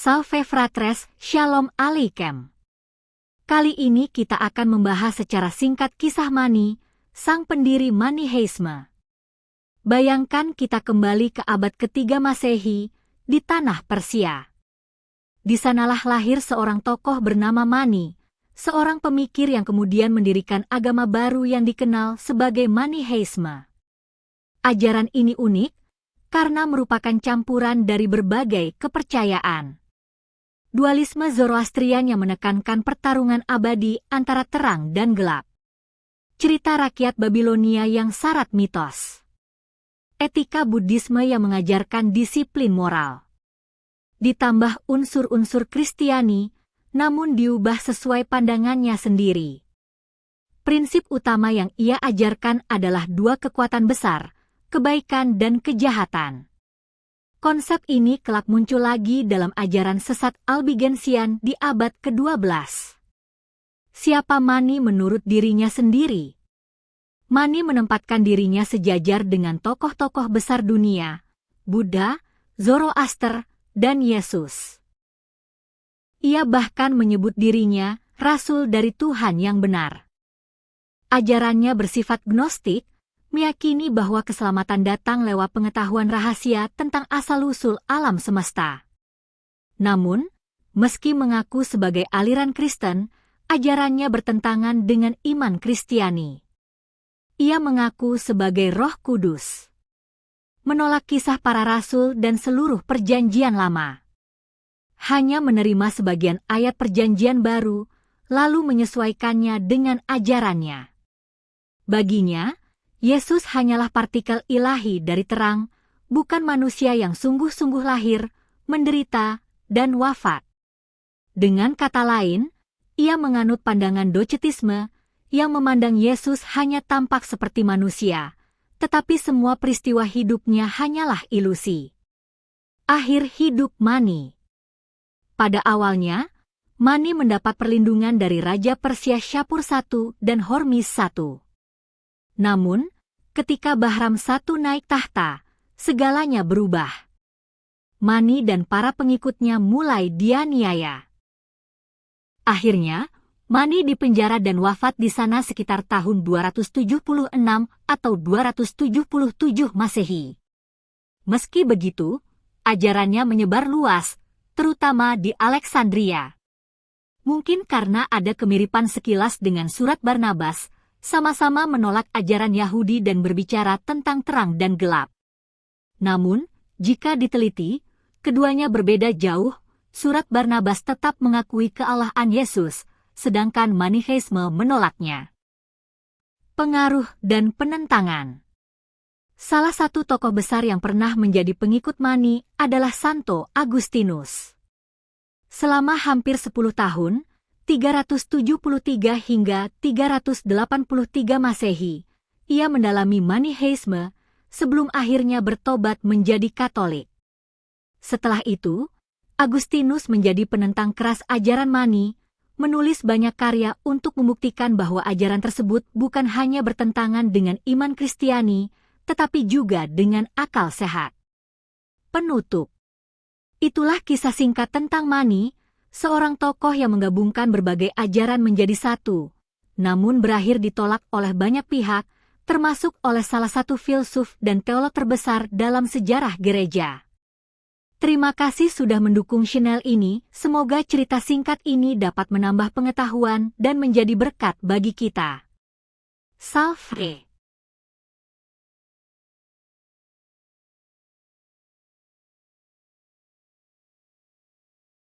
Salve fratres, Shalom Aleichem. Kali ini kita akan membahas secara singkat kisah Mani, sang pendiri Maniheisme. Bayangkan kita kembali ke abad ketiga Masehi, di tanah Persia. Di sanalah lahir seorang tokoh bernama Mani, seorang pemikir yang kemudian mendirikan agama baru yang dikenal sebagai Maniheisme. Ajaran ini unik, karena merupakan campuran dari berbagai kepercayaan. Dualisme Zoroastrian yang menekankan pertarungan abadi antara terang dan gelap. Cerita rakyat Babilonia yang syarat mitos. Etika Buddhisme yang mengajarkan disiplin moral. Ditambah unsur-unsur Kristiani, namun diubah sesuai pandangannya sendiri. Prinsip utama yang ia ajarkan adalah dua kekuatan besar, kebaikan dan kejahatan. Konsep ini kelak muncul lagi dalam ajaran sesat Albigensian di abad ke-12. Siapa Mani menurut dirinya sendiri? Mani menempatkan dirinya sejajar dengan tokoh-tokoh besar dunia, Buddha, Zoroaster, dan Yesus. Ia bahkan menyebut dirinya Rasul dari Tuhan yang benar. Ajarannya bersifat gnostik, meyakini bahwa keselamatan datang lewat pengetahuan rahasia tentang asal-usul alam semesta. Namun, meski mengaku sebagai aliran Kristen, ajarannya bertentangan dengan iman Kristiani. Ia mengaku sebagai Roh Kudus. Menolak kisah para rasul dan seluruh perjanjian lama. Hanya menerima sebagian ayat perjanjian baru, lalu menyesuaikannya dengan ajarannya. Baginya, Yesus hanyalah partikel ilahi dari terang, bukan manusia yang sungguh-sungguh lahir, menderita, dan wafat. Dengan kata lain, ia menganut pandangan docetisme yang memandang Yesus hanya tampak seperti manusia, tetapi semua peristiwa hidupnya hanyalah ilusi. Akhir hidup Mani. Pada awalnya, Mani mendapat perlindungan dari Raja Persia Shapur I dan Hormis I. Namun, ketika Bahram I naik tahta, segalanya berubah. Mani dan para pengikutnya mulai dianiaya. Akhirnya, Mani dipenjara dan wafat di sana sekitar tahun 276 atau 277 Masehi. Meski begitu, ajarannya menyebar luas, terutama di Alexandria. Mungkin karena ada kemiripan sekilas dengan surat Barnabas, sama-sama menolak ajaran Yahudi dan berbicara tentang terang dan gelap. Namun, jika diteliti, keduanya berbeda jauh. Surat Barnabas tetap mengakui kealahan Yesus, sedangkan Maniheisme menolaknya. Pengaruh dan penentangan. Salah satu tokoh besar yang pernah menjadi pengikut Mani adalah Santo Agustinus. Selama hampir 10 tahun, 373 hingga 383 Masehi, ia mendalami Maniheisme sebelum akhirnya bertobat menjadi Katolik. Setelah itu, Agustinus menjadi penentang keras ajaran Mani, menulis banyak karya untuk membuktikan bahwa ajaran tersebut bukan hanya bertentangan dengan iman Kristiani, tetapi juga dengan akal sehat. Penutup. Itulah kisah singkat tentang Mani, seorang tokoh yang menggabungkan berbagai ajaran menjadi satu, namun berakhir ditolak oleh banyak pihak, termasuk oleh salah satu filsuf dan teolog terbesar dalam sejarah gereja. Terima kasih sudah mendukung channel ini, semoga cerita singkat ini dapat menambah pengetahuan dan menjadi berkat bagi kita. Salve!